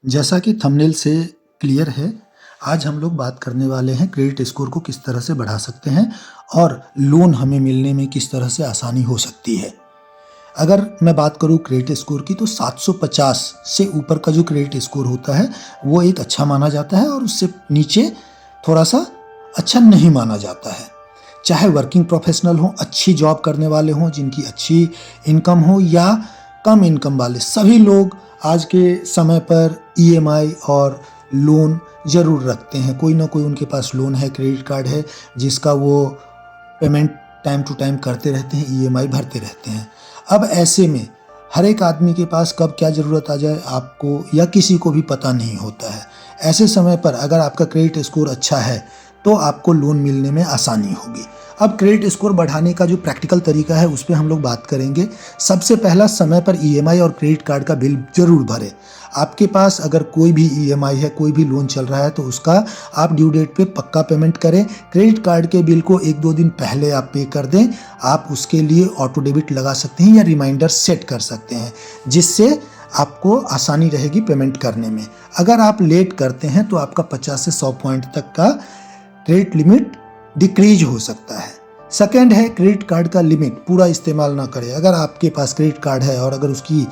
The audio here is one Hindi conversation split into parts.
जैसा कि थंबनेल से क्लियर है, आज हम लोग बात करने वाले हैं क्रेडिट स्कोर को किस तरह से बढ़ा सकते हैं और लोन हमें मिलने में किस तरह से आसानी हो सकती है। अगर मैं बात करूं क्रेडिट स्कोर की तो 750 से ऊपर का जो क्रेडिट स्कोर होता है वो एक अच्छा माना जाता है और उससे नीचे थोड़ा सा अच्छा नहीं माना जाता है। चाहे वर्किंग प्रोफेशनल हो, अच्छी जॉब करने वाले हों, जिनकी अच्छी इनकम हो या कम इनकम वाले, सभी लोग आज के समय पर ईएमआई और लोन ज़रूर रखते हैं। कोई ना कोई उनके पास लोन है, क्रेडिट कार्ड है जिसका वो पेमेंट टाइम टू टाइम करते रहते हैं, ईएमआई भरते रहते हैं। अब ऐसे में हर एक आदमी के पास कब क्या ज़रूरत आ जाए आपको या किसी को भी पता नहीं होता है। ऐसे समय पर अगर आपका क्रेडिट स्कोर अच्छा है तो आपको लोन मिलने में आसानी होगी। अब क्रेडिट स्कोर बढ़ाने का जो प्रैक्टिकल तरीका है उस पर हम लोग बात करेंगे। सबसे पहला, समय पर ईएमआई और क्रेडिट कार्ड का बिल जरूर भरें। आपके पास अगर कोई भी ईएमआई है, कोई भी लोन चल रहा है तो उसका आप ड्यू डेट पे पक्का पेमेंट करें। क्रेडिट कार्ड के बिल को 1-2 दिन पहले आप पे कर दें। आप उसके लिए ऑटो डेबिट लगा सकते हैं या रिमाइंडर सेट कर सकते हैं, जिससे आपको आसानी रहेगी पेमेंट करने में। अगर आप लेट करते हैं तो आपका 50 से 100 पॉइंट तक का क्रेडिट लिमिट डिक्रीज हो सकता है। सेकेंड है, क्रेडिट कार्ड का लिमिट पूरा इस्तेमाल ना करें। अगर आपके पास क्रेडिट कार्ड है और अगर उसकी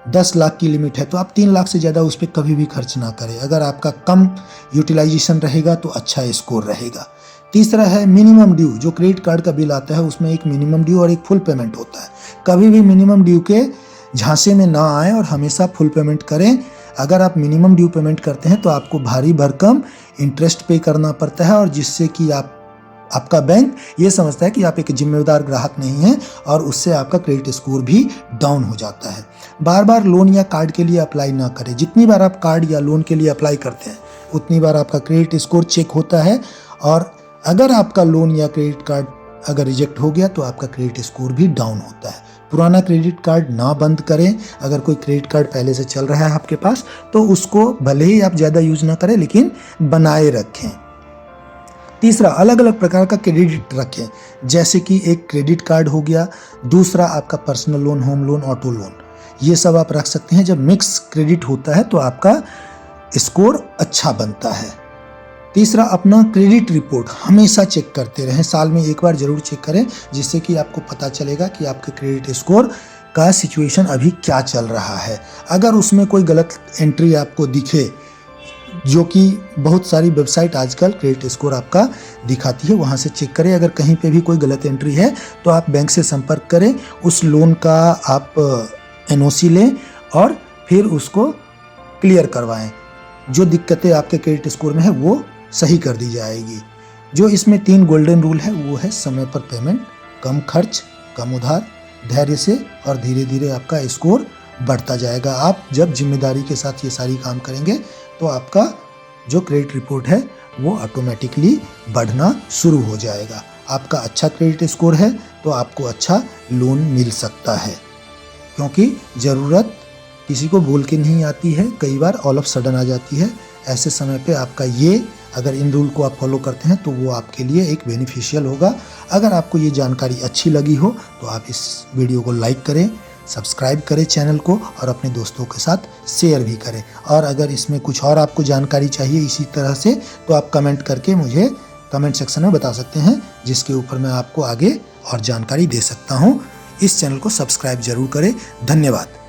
10 लाख की लिमिट है तो आप 3 लाख से ज़्यादा उस पर कभी भी खर्च ना करें। अगर आपका कम यूटिलाइजेशन रहेगा तो अच्छा स्कोर रहेगा। तीसरा है मिनिमम ड्यू। जो क्रेडिट कार्ड का बिल आता है उसमें एक मिनिमम ड्यू और एक फुल पेमेंट होता है। कभी भी मिनिमम ड्यू के झांसे में ना आए और हमेशा फुल पेमेंट करें। अगर आप मिनिमम ड्यू पेमेंट करते हैं तो आपको भारी भरकम इंटरेस्ट पे करना पड़ता है और जिससे कि आपका बैंक ये समझता है कि आप एक जिम्मेदार ग्राहक नहीं हैं और उससे आपका क्रेडिट स्कोर भी डाउन हो जाता है। बार बार लोन या कार्ड के लिए अप्लाई ना करें। जितनी बार आप कार्ड या लोन के लिए अप्लाई करते हैं उतनी बार आपका क्रेडिट स्कोर चेक होता है और अगर आपका लोन या क्रेडिट कार्ड अगर रिजेक्ट हो गया तो आपका क्रेडिट स्कोर भी डाउन होता है। पुराना क्रेडिट कार्ड ना बंद करें। अगर कोई क्रेडिट कार्ड पहले से चल रहा है आपके पास तो उसको भले ही आप ज़्यादा यूज ना करें लेकिन बनाए रखें। तीसरा, अलग अलग प्रकार का क्रेडिट रखें। जैसे कि एक क्रेडिट कार्ड हो गया, दूसरा आपका personal loan, home loan, auto loan, ये सब आप रख सकते हैं। जब मिक्स क्रेडिट होता है तो आपका स्कोर अच्छा बनता है। तीसरा, अपना क्रेडिट रिपोर्ट हमेशा चेक करते रहें। साल में एक बार जरूर चेक करें, जिससे कि आपको पता चलेगा कि आपके क्रेडिट स्कोर का सिचुएशन अभी क्या चल रहा है। अगर उसमें कोई गलत एंट्री आपको दिखे, जो कि बहुत सारी वेबसाइट आजकल क्रेडिट स्कोर आपका दिखाती है, वहाँ से चेक करें। अगर कहीं पे भी कोई गलत एंट्री है तो आप बैंक से संपर्क करें, उस लोन का आप एनओसी लें और फिर उसको क्लियर करवाएं। जो दिक्कतें आपके क्रेडिट स्कोर में है वो सही कर दी जाएगी। जो इसमें 3 गोल्डन रूल है वो है समय पर पेमेंट, कम खर्च, कम उधार, धैर्य से, और धीरे धीरे आपका स्कोर बढ़ता जाएगा। आप जब जिम्मेदारी के साथ ये सारी काम करेंगे तो आपका जो क्रेडिट रिपोर्ट है वो ऑटोमेटिकली बढ़ना शुरू हो जाएगा। आपका अच्छा क्रेडिट स्कोर है तो आपको अच्छा लोन मिल सकता है, क्योंकि ज़रूरत किसी को बोल के नहीं आती है, कई बार ऑल ऑफ सडन आ जाती है। ऐसे समय पे आपका ये, अगर इन रूल को आप फॉलो करते हैं तो वो आपके लिए एक बेनिफिशियल होगा। अगर आपको ये जानकारी अच्छी लगी हो तो आप इस वीडियो को लाइक करें, सब्सक्राइब करें चैनल को और अपने दोस्तों के साथ शेयर भी करें। और अगर इसमें कुछ और आपको जानकारी चाहिए इसी तरह से तो आप कमेंट करके मुझे कमेंट सेक्शन में बता सकते हैं, जिसके ऊपर मैं आपको आगे और जानकारी दे सकता हूँ। इस चैनल को सब्सक्राइब जरूर करें। धन्यवाद।